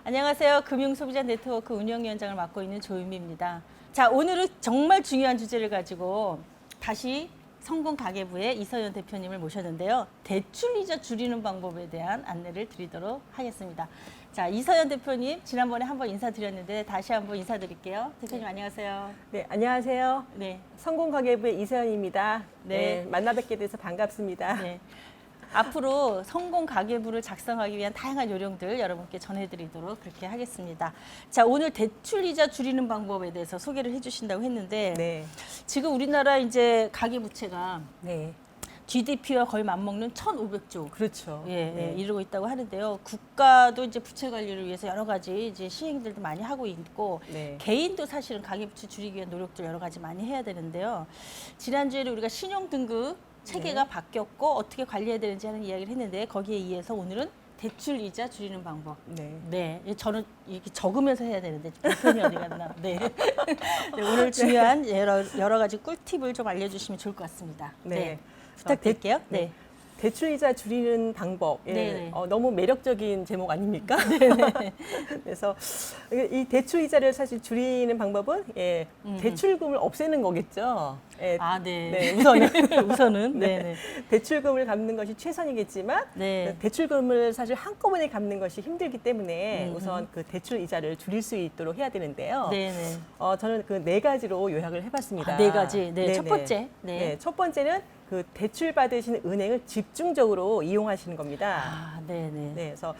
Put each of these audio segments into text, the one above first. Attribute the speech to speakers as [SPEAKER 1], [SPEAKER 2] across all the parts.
[SPEAKER 1] 안녕하세요. 금융소비자 네트워크 운영위원장을 맡고 있는 조유미입니다. 자, 오늘은 정말 중요한 주제를 가지고 다시 성공가계부의 이서연 대표님을 모셨는데요. 대출이자 줄이는 방법에 대한 안내를 드리도록 하겠습니다. 자, 이서연 대표님 지난번에 한번 인사드렸는데 다시 한번 인사드릴게요. 대표님 안녕하세요.
[SPEAKER 2] 네, 안녕하세요.
[SPEAKER 1] 네.
[SPEAKER 2] 성공가계부의 이서연입니다.
[SPEAKER 1] 네.
[SPEAKER 2] 네, 만나 뵙게 돼서 반갑습니다.
[SPEAKER 1] 네. 앞으로 성공가계부를 작성하기 위한 다양한 요령들 여러분께 전해드리도록 그렇게 하겠습니다. 자, 오늘 대출이자 줄이는 방법에 대해서 소개를 해주신다고 했는데
[SPEAKER 2] 네.
[SPEAKER 1] 지금 우리나라 이제 가계부채가
[SPEAKER 2] 네.
[SPEAKER 1] GDP와 거의 맞먹는 1,500조.
[SPEAKER 2] 그렇죠.
[SPEAKER 1] 예,
[SPEAKER 2] 네.
[SPEAKER 1] 이루고 있다고 하는데요. 국가도 이제 부채 관리를 위해서 여러 가지 이제 시행들도 많이 하고 있고,
[SPEAKER 2] 네.
[SPEAKER 1] 개인도 사실은 가계부채 줄이기 위한 노력들 여러 가지 많이 해야 되는데요. 지난주에 우리가 신용 등급 체계가
[SPEAKER 2] 네.
[SPEAKER 1] 바뀌었고 어떻게 관리해야 되는지 하는 이야기를 했는데 거기에 이어서 오늘은 대출 이자 줄이는 방법.
[SPEAKER 2] 네.
[SPEAKER 1] 네, 저는 이렇게 적으면서 해야 되는데 편이 어디 갔나. 네. 네, 오늘 중요한 여러 가지 꿀팁을 좀 알려주시면 좋을 것 같습니다.
[SPEAKER 2] 네.
[SPEAKER 1] 부탁드릴게요.
[SPEAKER 2] 네.
[SPEAKER 1] 네.
[SPEAKER 2] 대출이자 줄이는 방법. 예,
[SPEAKER 1] 네네.
[SPEAKER 2] 너무 매력적인 제목 아닙니까? 그래서 이 대출이자를 사실 줄이는 방법은 대출금을 없애는 거겠죠. 예,
[SPEAKER 1] 아, 네.
[SPEAKER 2] 네, 우선은.
[SPEAKER 1] 우선은
[SPEAKER 2] 네.
[SPEAKER 1] 네.
[SPEAKER 2] 대출금을 갚는 것이 최선이겠지만
[SPEAKER 1] 네.
[SPEAKER 2] 대출금을 사실 한꺼번에 갚는 것이 힘들기 때문에 우선 그 대출 이자를 줄일 수 있도록 해야 되는데요.
[SPEAKER 1] 네, 네.
[SPEAKER 2] 저는 그 네 가지로 요약을 해봤습니다.
[SPEAKER 1] 아, 네 가지. 네.
[SPEAKER 2] 네네.
[SPEAKER 1] 첫 번째. 네.
[SPEAKER 2] 네, 첫 번째는 그 대출 받으시는 은행을 집중적으로 이용하시는 겁니다.
[SPEAKER 1] 아, 네, 네.
[SPEAKER 2] 네, 그래서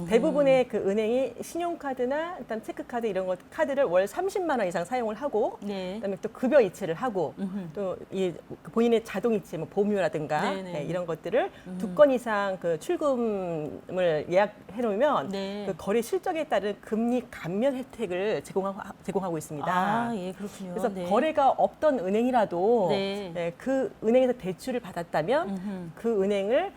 [SPEAKER 2] 대부분의 그 은행이 신용카드나 일단 체크카드 이런 것 카드를 월 30만 원 이상 사용을 하고,
[SPEAKER 1] 네.
[SPEAKER 2] 그다음에 또 급여 이체를 하고, 또 이 본인의 자동 이체, 뭐 보험료라든가
[SPEAKER 1] 네네.
[SPEAKER 2] 네, 이런 것들을 2건 이상 그 출금을 예약해 놓으면
[SPEAKER 1] 네.
[SPEAKER 2] 그 거래 실적에 따른 금리 감면 혜택을 제공하고 있습니다.
[SPEAKER 1] 아, 예, 그렇군요.
[SPEAKER 2] 그래서
[SPEAKER 1] 네.
[SPEAKER 2] 거래가 없던 은행이라도
[SPEAKER 1] 네.
[SPEAKER 2] 그 은행에서 대출을 받았다면
[SPEAKER 1] 음흠.
[SPEAKER 2] 그 은행을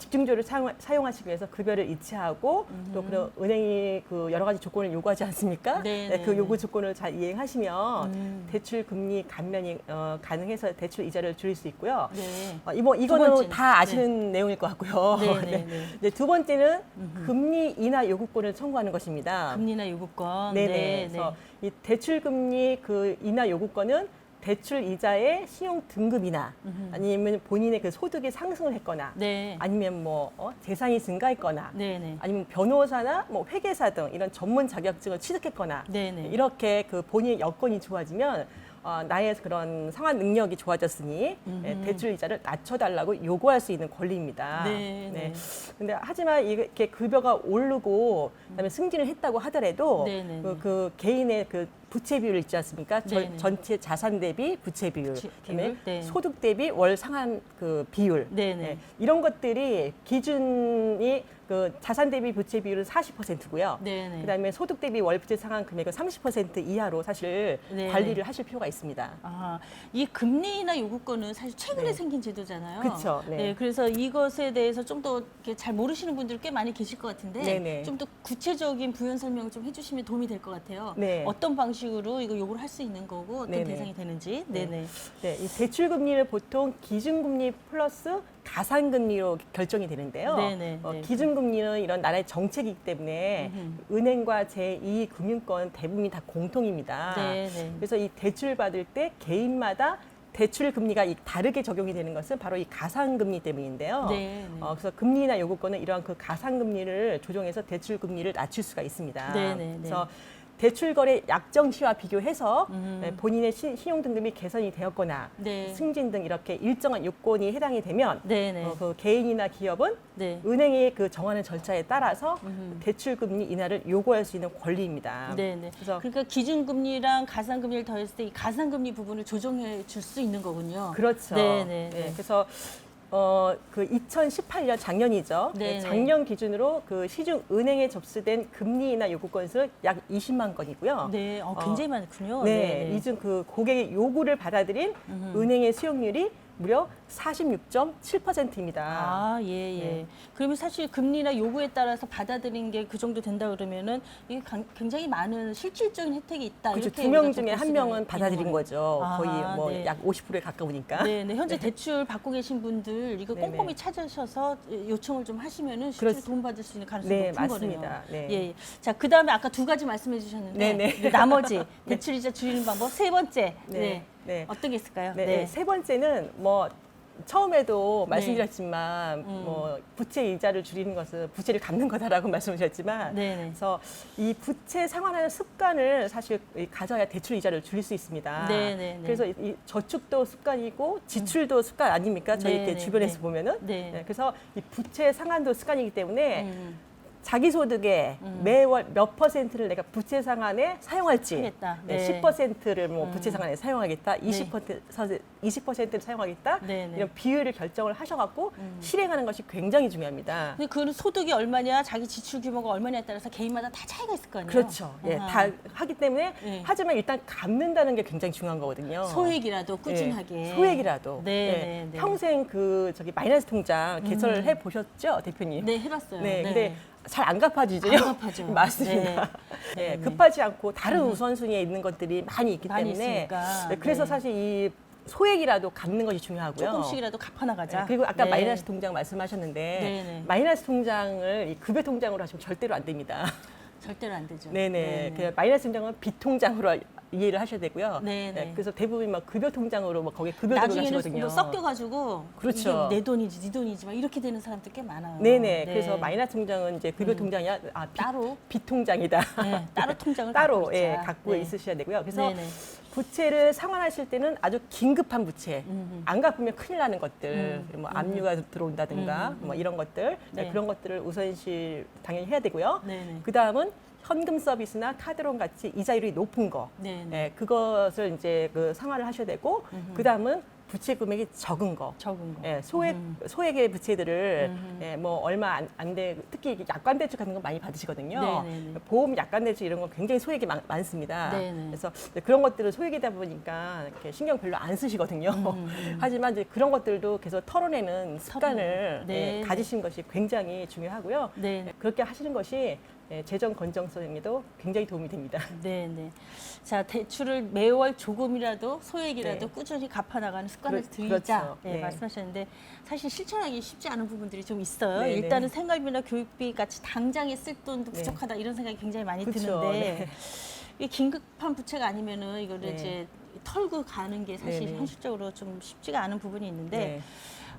[SPEAKER 2] 집중적으로 사용하시기 위해서 급여를 이체하고 또 그런 은행이 그 여러 가지 조건을 요구하지 않습니까?
[SPEAKER 1] 네,
[SPEAKER 2] 그
[SPEAKER 1] 네,
[SPEAKER 2] 요구 조건을 잘 이행하시면 대출 금리 감면이 가능해서 대출 이자를 줄일 수 있고요.
[SPEAKER 1] 네.
[SPEAKER 2] 이거는
[SPEAKER 1] 번째는?
[SPEAKER 2] 다 아시는 내용일 것 같고요.
[SPEAKER 1] 네, 네, 네.
[SPEAKER 2] 네, 두 번째는 금리 인하 요구권을 청구하는 것입니다.
[SPEAKER 1] 금리나 요구권.
[SPEAKER 2] 네네.
[SPEAKER 1] 네,
[SPEAKER 2] 그래서 이 대출 금리 그 인하 요구권은 대출 이자의 신용 등급이나 아니면 본인의 그 소득이 상승을 했거나
[SPEAKER 1] 네.
[SPEAKER 2] 아니면 뭐 재산이 증가했거나
[SPEAKER 1] 네, 네.
[SPEAKER 2] 아니면 변호사나 뭐 회계사 등 이런 전문 자격증을 취득했거나
[SPEAKER 1] 네, 네.
[SPEAKER 2] 이렇게 그 본인의 여건이 좋아지면 나의 그런 상환 능력이 좋아졌으니 대출 이자를 낮춰달라고 요구할 수 있는 권리입니다.
[SPEAKER 1] 네, 네.
[SPEAKER 2] 근데 하지만 이렇게 급여가 오르고 그다음에 승진을 했다고 하더라도
[SPEAKER 1] 네, 네, 네.
[SPEAKER 2] 그 개인의 그 부채 비율 있지 않습니까?
[SPEAKER 1] 네, 네.
[SPEAKER 2] 전체 자산 대비 부채 비율, 그다음에
[SPEAKER 1] 비율? 네.
[SPEAKER 2] 소득 대비 월 상환 그 비율,
[SPEAKER 1] 네, 네.
[SPEAKER 2] 이런 것들이 기준이 그 자산 대비 부채 비율은 40%고요.
[SPEAKER 1] 네, 네.
[SPEAKER 2] 그다음에 소득 대비 월 부채 상환 금액은 30% 이하로 사실
[SPEAKER 1] 네,
[SPEAKER 2] 관리를 하실 필요가 있습니다.
[SPEAKER 1] 아, 이 금리나 요구권은 사실 최근에
[SPEAKER 2] 네.
[SPEAKER 1] 생긴 제도잖아요.
[SPEAKER 2] 그쵸, 네.
[SPEAKER 1] 그래서 이것에 대해서 좀 더 잘 모르시는 분들 꽤 많이 계실 것 같은데
[SPEAKER 2] 네네.
[SPEAKER 1] 좀 더 구체적인 부연 설명을 좀 해주시면 도움이 될 것 같아요.
[SPEAKER 2] 네.
[SPEAKER 1] 어떤 방식으로 이거 요구를 할 수 있는 거고 어떤
[SPEAKER 2] 네네.
[SPEAKER 1] 대상이 되는지.
[SPEAKER 2] 네.
[SPEAKER 1] 네네.
[SPEAKER 2] 네, 이 대출 금리를 보통 기준금리 플러스 가산금리로 결정이 되는데요.
[SPEAKER 1] 네네, 네.
[SPEAKER 2] 기준금리는 이런 나라의 정책이기 때문에 은행과 제2금융권 대부분이 다 공통입니다.
[SPEAKER 1] 네네.
[SPEAKER 2] 그래서 이 대출 받을 때 개인마다 대출 금리가 다르게 적용이 되는 것은 바로 이 가산금리 때문인데요.
[SPEAKER 1] 네, 네.
[SPEAKER 2] 그래서 금리나 요구권은 이러한 그 가산금리를 조정해서 대출 금리를 낮출 수가 있습니다.
[SPEAKER 1] 네, 네, 네.
[SPEAKER 2] 그래서 대출 거래 약정 시와 비교해서 본인의 신용 등급이 개선이 되었거나
[SPEAKER 1] 네.
[SPEAKER 2] 승진 등 이렇게 일정한 요건이 해당이 되면
[SPEAKER 1] 네네.
[SPEAKER 2] 그 개인이나 기업은
[SPEAKER 1] 네.
[SPEAKER 2] 은행이 그 정하는 절차에 따라서 대출 금리 인하를 요구할 수 있는 권리입니다.
[SPEAKER 1] 네네.
[SPEAKER 2] 그래서
[SPEAKER 1] 그러니까 기준금리랑 가산금리를 더했을 때 이 가산금리 부분을 조정해 줄 수 있는 거군요.
[SPEAKER 2] 그렇죠.
[SPEAKER 1] 네네.
[SPEAKER 2] 네, 그래서 그 2018년 작년이죠.
[SPEAKER 1] 네네.
[SPEAKER 2] 작년 기준으로 그 시중 은행에 접수된 금리 인하 요구 건수 약 20만 건이고요.
[SPEAKER 1] 네, 굉장히 많군요.
[SPEAKER 2] 네, 이중 그 고객의 요구를 받아들인 은행의 수용률이 무려 46.7%입니다.
[SPEAKER 1] 아, 예, 예.
[SPEAKER 2] 네.
[SPEAKER 1] 그러면 사실 금리나 요구에 따라서 받아들인 게 그 정도 된다 그러면은 이게 굉장히 많은 실질적인 혜택이 있다.
[SPEAKER 2] 그렇죠.
[SPEAKER 1] 이렇게
[SPEAKER 2] 2명
[SPEAKER 1] 우리가
[SPEAKER 2] 중에
[SPEAKER 1] 볼
[SPEAKER 2] 한
[SPEAKER 1] 수가
[SPEAKER 2] 명은
[SPEAKER 1] 있는
[SPEAKER 2] 받아들인
[SPEAKER 1] 거네요.
[SPEAKER 2] 거죠. 거의
[SPEAKER 1] 아,
[SPEAKER 2] 뭐
[SPEAKER 1] 네.
[SPEAKER 2] 약 50%에 가까우니까.
[SPEAKER 1] 네, 네. 현재 대출 받고 계신 분들 이거
[SPEAKER 2] 네네.
[SPEAKER 1] 꼼꼼히 찾으셔서 요청을 좀 하시면은 실제로
[SPEAKER 2] 그렇습니다.
[SPEAKER 1] 도움 받을 수 있는 가능성이
[SPEAKER 2] 네,
[SPEAKER 1] 높은
[SPEAKER 2] 맞습니다.
[SPEAKER 1] 거네요.
[SPEAKER 2] 네.
[SPEAKER 1] 예, 예. 자, 그다음에 아까 두 가지 말씀해 주셨는데
[SPEAKER 2] 네네.
[SPEAKER 1] 이제 나머지 대출이자 줄이는 방법 세 번째. 네.
[SPEAKER 2] 네. 네.
[SPEAKER 1] 어떤 게 있을까요?
[SPEAKER 2] 네, 네. 세 번째는 뭐 처음에도
[SPEAKER 1] 네.
[SPEAKER 2] 말씀드렸지만 뭐 부채 이자를 줄이는 것은 부채를 갚는 거다라고 말씀드렸지만
[SPEAKER 1] 네, 네.
[SPEAKER 2] 그래서 이 부채 상환하는 습관을 사실 가져야 대출 이자를 줄일 수 있습니다.
[SPEAKER 1] 네, 네, 네.
[SPEAKER 2] 그래서 이 저축도 습관이고 지출도 습관 아닙니까? 저희
[SPEAKER 1] 네,
[SPEAKER 2] 이렇게
[SPEAKER 1] 네,
[SPEAKER 2] 주변에서
[SPEAKER 1] 네.
[SPEAKER 2] 보면은
[SPEAKER 1] 네.
[SPEAKER 2] 네, 그래서 이 부채 상환도 습관이기 때문에
[SPEAKER 1] 음.
[SPEAKER 2] 자기 소득의 매월 몇 퍼센트를 내가 부채 상환에 사용할지
[SPEAKER 1] 하겠다.
[SPEAKER 2] 네.
[SPEAKER 1] 네.
[SPEAKER 2] 10%를 뭐 부채 상환에 사용하겠다, 20%를 사용하겠다
[SPEAKER 1] 네, 네.
[SPEAKER 2] 이런 비율을 결정을 하셔갖고 실행하는 것이 굉장히 중요합니다.
[SPEAKER 1] 근데 그 소득이 얼마냐, 자기 지출 규모가 얼마냐에 따라서 개인마다 다 차이가 있을 거 아니에요.
[SPEAKER 2] 그렇죠. 예,
[SPEAKER 1] 아하.
[SPEAKER 2] 다 하기 때문에
[SPEAKER 1] 네.
[SPEAKER 2] 하지만 일단 갚는다는 게 굉장히 중요한 거거든요.
[SPEAKER 1] 소액이라도 꾸준하게.
[SPEAKER 2] 예, 소액이라도
[SPEAKER 1] 네,
[SPEAKER 2] 예,
[SPEAKER 1] 네, 네.
[SPEAKER 2] 평생 그 저기 마이너스 통장 개설을 해 보셨죠, 대표님?
[SPEAKER 1] 네, 해봤어요.
[SPEAKER 2] 네, 근데 잘 안 갚아지죠.
[SPEAKER 1] 안 갚아져.
[SPEAKER 2] 맞습니다.
[SPEAKER 1] 네.
[SPEAKER 2] 예, 급하지 않고 다른 우선순위에 있는 것들이 많이 있기
[SPEAKER 1] 많이
[SPEAKER 2] 때문에
[SPEAKER 1] 있으니까.
[SPEAKER 2] 네, 그래서
[SPEAKER 1] 네.
[SPEAKER 2] 사실 이 소액이라도 갚는 것이 중요하고요.
[SPEAKER 1] 조금씩이라도 갚아나가자.
[SPEAKER 2] 네, 그리고 아까
[SPEAKER 1] 네.
[SPEAKER 2] 마이너스 통장 말씀하셨는데
[SPEAKER 1] 네, 네.
[SPEAKER 2] 마이너스 통장을 이 급여 통장으로 하시면 절대로 안 됩니다.
[SPEAKER 1] 절대로 안 되죠.
[SPEAKER 2] 네네. 그 마이너스 통장은 빚통장으로 이해를 하셔야 되고요.
[SPEAKER 1] 네, 네.
[SPEAKER 2] 그래서 대부분 막 급여 통장으로 막 거기에 급여
[SPEAKER 1] 나중에는
[SPEAKER 2] 들어가시거든요.
[SPEAKER 1] 뭐 섞여가지고
[SPEAKER 2] 그렇죠.
[SPEAKER 1] 이게 내 돈이지, 네 돈이지 막 이렇게 되는 사람들 꽤 많아요.
[SPEAKER 2] 네네. 그래서 마이너스 통장은 이제 급여
[SPEAKER 1] 음.
[SPEAKER 2] 통장이
[SPEAKER 1] 따로?
[SPEAKER 2] 빚 통장이다.
[SPEAKER 1] 네, 따로 통장을
[SPEAKER 2] 따로
[SPEAKER 1] 갖고
[SPEAKER 2] 예,
[SPEAKER 1] 있자.
[SPEAKER 2] 갖고
[SPEAKER 1] 네.
[SPEAKER 2] 있으셔야 되고요. 그래서
[SPEAKER 1] 네네.
[SPEAKER 2] 부채를 상환하실 때는 아주 긴급한 부채, 안 갚으면 큰일 나는 것들, 뭐 압류가 들어온다든가 뭐 이런 것들,
[SPEAKER 1] 네.
[SPEAKER 2] 그런 것들을 우선시 당연히 해야 되고요.
[SPEAKER 1] 네네.
[SPEAKER 2] 그 다음은 현금 서비스나 카드론 같이 이자율이 높은 거,
[SPEAKER 1] 네네.
[SPEAKER 2] 예, 그것을 이제 그 상환을 하셔야 되고, 그 다음은 부채 금액이 적은 거.
[SPEAKER 1] 적은 거.
[SPEAKER 2] 예, 소액의 부채들을 예, 뭐 얼마 안 돼, 특히 이게 약관 대출 같은 거 많이 받으시거든요.
[SPEAKER 1] 네네네.
[SPEAKER 2] 보험 약관 대출 이런 거 굉장히 소액이 많습니다.
[SPEAKER 1] 네네.
[SPEAKER 2] 그래서 이제 그런 것들은 소액이다 보니까 이렇게 신경 별로 안 쓰시거든요. 하지만 이제 그런 것들도 계속 털어내는 습관을
[SPEAKER 1] 네.
[SPEAKER 2] 예, 가지신 것이 굉장히 중요하고요.
[SPEAKER 1] 네.
[SPEAKER 2] 예, 그렇게 하시는 것이 예, 재정 건전성에도 굉장히 도움이 됩니다.
[SPEAKER 1] 네네. 자, 대출을 매월 조금이라도 소액이라도
[SPEAKER 2] 네.
[SPEAKER 1] 꾸준히 갚아나가는 습관을
[SPEAKER 2] 그렇죠.
[SPEAKER 1] 들이자. 네,
[SPEAKER 2] 네.
[SPEAKER 1] 말씀하셨는데 사실 실천하기 쉽지 않은 부분들이 좀 있어요.
[SPEAKER 2] 네네.
[SPEAKER 1] 일단은 생활비나 교육비 같이 당장에 쓸 돈도
[SPEAKER 2] 네.
[SPEAKER 1] 부족하다 이런 생각이 굉장히 많이
[SPEAKER 2] 그렇죠.
[SPEAKER 1] 드는데
[SPEAKER 2] 네.
[SPEAKER 1] 이게 긴급한 부채가 아니면은 이거를
[SPEAKER 2] 네.
[SPEAKER 1] 이제 털고 가는 게 사실
[SPEAKER 2] 네네.
[SPEAKER 1] 현실적으로 좀 쉽지가 않은 부분이 있는데
[SPEAKER 2] 네.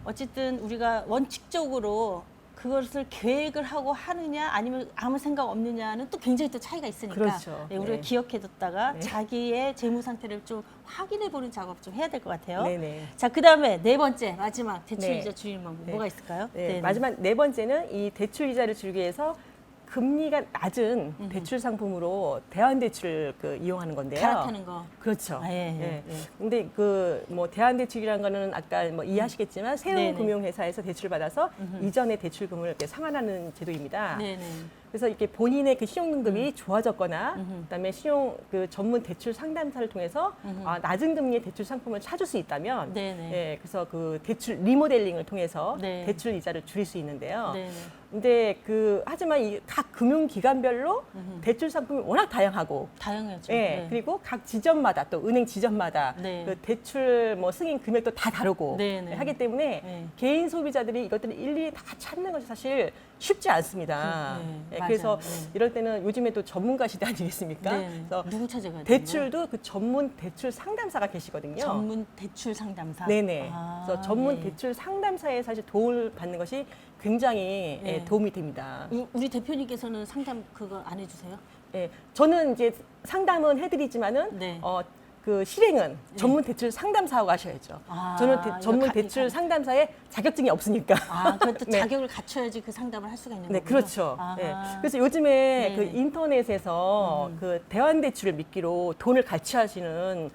[SPEAKER 1] 어쨌든 우리가 원칙적으로 그것을 계획을 하고 하느냐 아니면 아무 생각 없느냐는 또 굉장히 또 차이가 있으니까
[SPEAKER 2] 그렇죠.
[SPEAKER 1] 네, 우리가
[SPEAKER 2] 네.
[SPEAKER 1] 기억해뒀다가
[SPEAKER 2] 네.
[SPEAKER 1] 자기의 재무 상태를 좀 확인해보는 작업 좀 해야 될 것 같아요.
[SPEAKER 2] 네네.
[SPEAKER 1] 자, 그다음에 네 번째 마지막 대출이자
[SPEAKER 2] 네.
[SPEAKER 1] 줄이는 방법
[SPEAKER 2] 네.
[SPEAKER 1] 뭐가 있을까요?
[SPEAKER 2] 네,
[SPEAKER 1] 네네.
[SPEAKER 2] 마지막 네 번째는 이 대출 이자를 줄이기 위해서 금리가 낮은 대출 상품으로 대환대출을 이용하는 건데요.
[SPEAKER 1] 갈아타는 거.
[SPEAKER 2] 그렇죠.
[SPEAKER 1] 아, 예, 예,
[SPEAKER 2] 예.
[SPEAKER 1] 예.
[SPEAKER 2] 근데 그 뭐 대환대출이라는 거는 아까 뭐 이해하시겠지만
[SPEAKER 1] 네네.
[SPEAKER 2] 세운금융회사에서 대출을 받아서 이전의 대출금을 이렇게 상환하는 제도입니다.
[SPEAKER 1] 네네.
[SPEAKER 2] 그래서 이렇게 본인의 그 신용등급이 좋아졌거나 그다음에 신용 그 전문 대출 상담사를 통해서 낮은 금리의 대출 상품을 찾을 수 있다면
[SPEAKER 1] 네네.
[SPEAKER 2] 예, 그래서 그 대출 리모델링을 통해서
[SPEAKER 1] 네.
[SPEAKER 2] 대출 이자를 줄일 수 있는데요.
[SPEAKER 1] 네네.
[SPEAKER 2] 근데 하지만 이 각 금융기관별로 대출 상품이 워낙 다양하고
[SPEAKER 1] 다양하죠.
[SPEAKER 2] 예,
[SPEAKER 1] 네.
[SPEAKER 2] 그리고 각 지점마다 또 은행 지점마다
[SPEAKER 1] 네.
[SPEAKER 2] 그 대출 뭐 승인 금액도 다 다르고
[SPEAKER 1] 네, 네.
[SPEAKER 2] 하기 때문에
[SPEAKER 1] 네.
[SPEAKER 2] 개인 소비자들이 이것들을 일일이 다 찾는 것이 사실 쉽지 않습니다.
[SPEAKER 1] 네,
[SPEAKER 2] 예,
[SPEAKER 1] 맞아요.
[SPEAKER 2] 그래서
[SPEAKER 1] 네.
[SPEAKER 2] 이럴 때는 요즘에 또 전문가 시대 아니겠습니까?
[SPEAKER 1] 네.
[SPEAKER 2] 그래서
[SPEAKER 1] 누구 찾아가야 되는 거예요?
[SPEAKER 2] 대출도 그 전문 대출 상담사가 계시거든요.
[SPEAKER 1] 전문 대출 상담사.
[SPEAKER 2] 네네.
[SPEAKER 1] 아,
[SPEAKER 2] 그래서 전문
[SPEAKER 1] 네.
[SPEAKER 2] 대출 상담사에 사실 도움을 받는 것이 굉장히
[SPEAKER 1] 네.
[SPEAKER 2] 도움이 됩니다.
[SPEAKER 1] 우리 대표님께서는 상담 그거 안 해주세요?
[SPEAKER 2] 예, 저는 이제 상담은 해드리지만은
[SPEAKER 1] 네.
[SPEAKER 2] 그 실행은 전문 대출 상담사하고 하셔야죠.
[SPEAKER 1] 아,
[SPEAKER 2] 저는
[SPEAKER 1] 이거
[SPEAKER 2] 전문 대출 상담사에 자격증이 없으니까.
[SPEAKER 1] 아, 그것도
[SPEAKER 2] 네.
[SPEAKER 1] 자격을 갖춰야지 그 상담을 할 수가 있는
[SPEAKER 2] 네,
[SPEAKER 1] 거군요.
[SPEAKER 2] 그렇죠.
[SPEAKER 1] 아하.
[SPEAKER 2] 네. 그래서 요즘에
[SPEAKER 1] 네.
[SPEAKER 2] 그 인터넷에서 그 대환대출을 미끼로 돈을 갈취하시는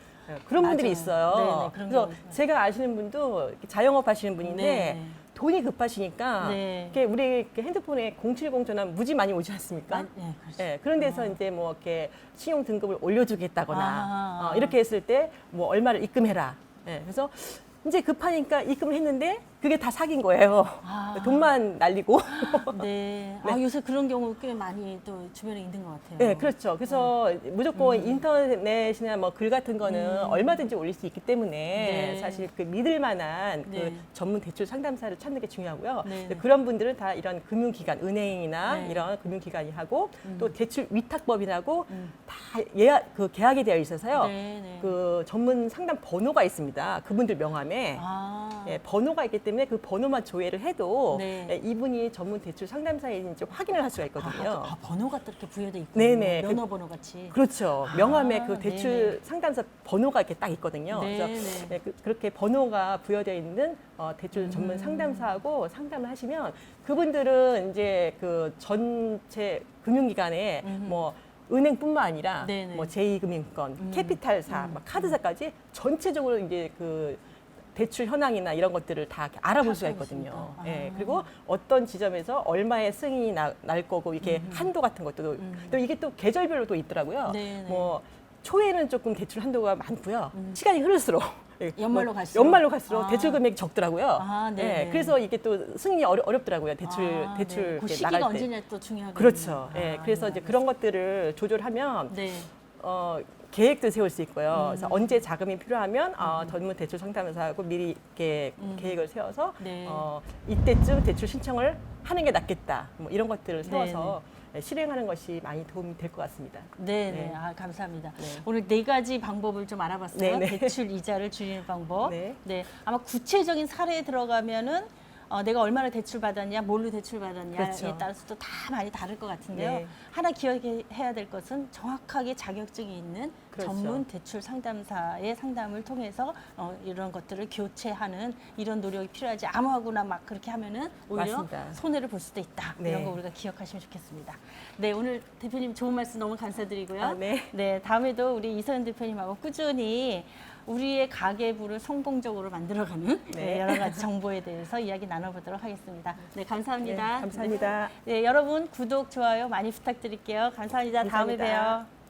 [SPEAKER 2] 그런 분들이
[SPEAKER 1] 맞아요.
[SPEAKER 2] 있어요.
[SPEAKER 1] 네네, 그런
[SPEAKER 2] 그래서
[SPEAKER 1] 거.
[SPEAKER 2] 제가 아시는 분도 이렇게 자영업 하시는 분인데
[SPEAKER 1] 네.
[SPEAKER 2] 돈이 급하시니까
[SPEAKER 1] 네.
[SPEAKER 2] 이렇게 우리 이렇게 핸드폰에 070 전화 무지 많이 오지 않습니까?
[SPEAKER 1] 네, 그렇죠.
[SPEAKER 2] 예, 그런 데서 이제 뭐 이렇게 신용 등급을 올려주겠다거나
[SPEAKER 1] 아.
[SPEAKER 2] 이렇게 했을 때 뭐 얼마를 입금해라. 예, 그래서 이제 급하니까 입금을 했는데 그게 다 사기인 거예요.
[SPEAKER 1] 아.
[SPEAKER 2] 돈만 날리고.
[SPEAKER 1] 네. 아, 요새 그런 경우 꽤 많이 또 주변에 있는 것 같아요.
[SPEAKER 2] 네, 그렇죠. 그래서 무조건 인터넷이나 뭐 글 같은 거는 얼마든지 올릴 수 있기 때문에
[SPEAKER 1] 네.
[SPEAKER 2] 사실 그 믿을 만한
[SPEAKER 1] 네.
[SPEAKER 2] 그 전문 대출 상담사를 찾는 게 중요하고요.
[SPEAKER 1] 네.
[SPEAKER 2] 근데 그런 분들은 다 이런 금융기관, 은행이나
[SPEAKER 1] 네.
[SPEAKER 2] 이런 금융기관이 하고 또 대출 위탁법이라고
[SPEAKER 1] 음.
[SPEAKER 2] 다 예약, 그 계약이 되어 있어서요.
[SPEAKER 1] 네, 네.
[SPEAKER 2] 그 전문 상담 번호가 있습니다. 그분들 명함에.
[SPEAKER 1] 아.
[SPEAKER 2] 예, 번호가 있기 때문에 그 번호만 조회를 해도
[SPEAKER 1] 네.
[SPEAKER 2] 예, 이분이 전문 대출 상담사인지 확인을 할 수가 있거든요.
[SPEAKER 1] 아, 번호가 또 이렇게 부여돼 있고
[SPEAKER 2] 네네.
[SPEAKER 1] 면허 번호 같이.
[SPEAKER 2] 그렇죠.
[SPEAKER 1] 아,
[SPEAKER 2] 명함에 그 대출
[SPEAKER 1] 네네.
[SPEAKER 2] 상담사 번호가 이렇게 딱 있거든요. 그래서
[SPEAKER 1] 네네.
[SPEAKER 2] 네, 그렇게 번호가 부여되어 있는 대출 전문 상담사하고 상담을 하시면 그분들은 이제 그 전체 금융기관에 뭐 은행뿐만 아니라
[SPEAKER 1] 네네.
[SPEAKER 2] 뭐 제2금융권, 캐피탈사, 막 카드사까지 전체적으로 이제 그 대출 현황이나 이런 것들을 다 이렇게 알아볼 수가 있거든요.
[SPEAKER 1] 있습니다.
[SPEAKER 2] 예,
[SPEAKER 1] 아.
[SPEAKER 2] 그리고 어떤 지점에서 얼마의 승인이 날 거고 이게 한도 같은 것도 또 이게 또 계절별로 또 있더라고요.
[SPEAKER 1] 네네.
[SPEAKER 2] 뭐 초에는 조금 대출 한도가 많고요. 시간이 흐를수록 예,
[SPEAKER 1] 연말로
[SPEAKER 2] 뭐
[SPEAKER 1] 갈수록?
[SPEAKER 2] 연말로 갈수록
[SPEAKER 1] 아.
[SPEAKER 2] 대출 금액이 적더라고요.
[SPEAKER 1] 아, 네네.
[SPEAKER 2] 예, 그래서 이게 또 승인이 어렵더라고요. 대출
[SPEAKER 1] 아,
[SPEAKER 2] 대출
[SPEAKER 1] 네. 그
[SPEAKER 2] 이렇게
[SPEAKER 1] 시기가
[SPEAKER 2] 나갈 때.
[SPEAKER 1] 언제냐 또 중요하겠네요.
[SPEAKER 2] 그렇죠. 예,
[SPEAKER 1] 아,
[SPEAKER 2] 그래서
[SPEAKER 1] 네,
[SPEAKER 2] 이제 그런 것들을 조절하면
[SPEAKER 1] 네.
[SPEAKER 2] 계획도 세울 수 있고요. 그래서 언제 자금이 필요하면 전문 대출 상담사하고 미리 이렇게 계획을 세워서
[SPEAKER 1] 네.
[SPEAKER 2] 이때쯤 대출 신청을 하는 게 낫겠다. 뭐 이런 것들을 세워서 실행하는 것이 많이 도움이 될 것 같습니다.
[SPEAKER 1] 네,
[SPEAKER 2] 네.
[SPEAKER 1] 네. 아, 감사합니다.
[SPEAKER 2] 네.
[SPEAKER 1] 오늘 4가지 방법을 좀 알아봤어요.
[SPEAKER 2] 네, 네.
[SPEAKER 1] 대출 이자를 줄이는 방법.
[SPEAKER 2] 네.
[SPEAKER 1] 네. 아마 구체적인 사례에 들어가면은 내가 얼마나 대출 받았냐, 뭘로 대출 받았냐에
[SPEAKER 2] 그렇죠.
[SPEAKER 1] 따라서도 다 많이 다를 것 같은데요.
[SPEAKER 2] 네.
[SPEAKER 1] 하나 기억해야 될 것은 정확하게 자격증이 있는
[SPEAKER 2] 그렇죠.
[SPEAKER 1] 전문 대출 상담사의 상담을 통해서 이런 것들을 교체하는 이런 노력이 필요하지. 아무하고나 막 그렇게 하면은 오히려
[SPEAKER 2] 맞습니다.
[SPEAKER 1] 손해를 볼 수도 있다.
[SPEAKER 2] 네.
[SPEAKER 1] 이런 거 우리가 기억하시면 좋겠습니다. 네, 오늘 대표님 좋은 말씀 너무 감사드리고요.
[SPEAKER 2] 아, 네.
[SPEAKER 1] 네, 다음에도 우리 이서연 대표님하고 꾸준히 우리의 가계부를 성공적으로 만들어가는
[SPEAKER 2] 네.
[SPEAKER 1] 여러 가지 정보에 대해서 이야기 나눠보도록 하겠습니다. 네, 감사합니다.
[SPEAKER 2] 네, 감사합니다.
[SPEAKER 1] 네, 여러분 구독, 좋아요 많이 부탁드릴게요. 감사합니다. 다음에
[SPEAKER 2] 감사합니다.
[SPEAKER 1] 봬요.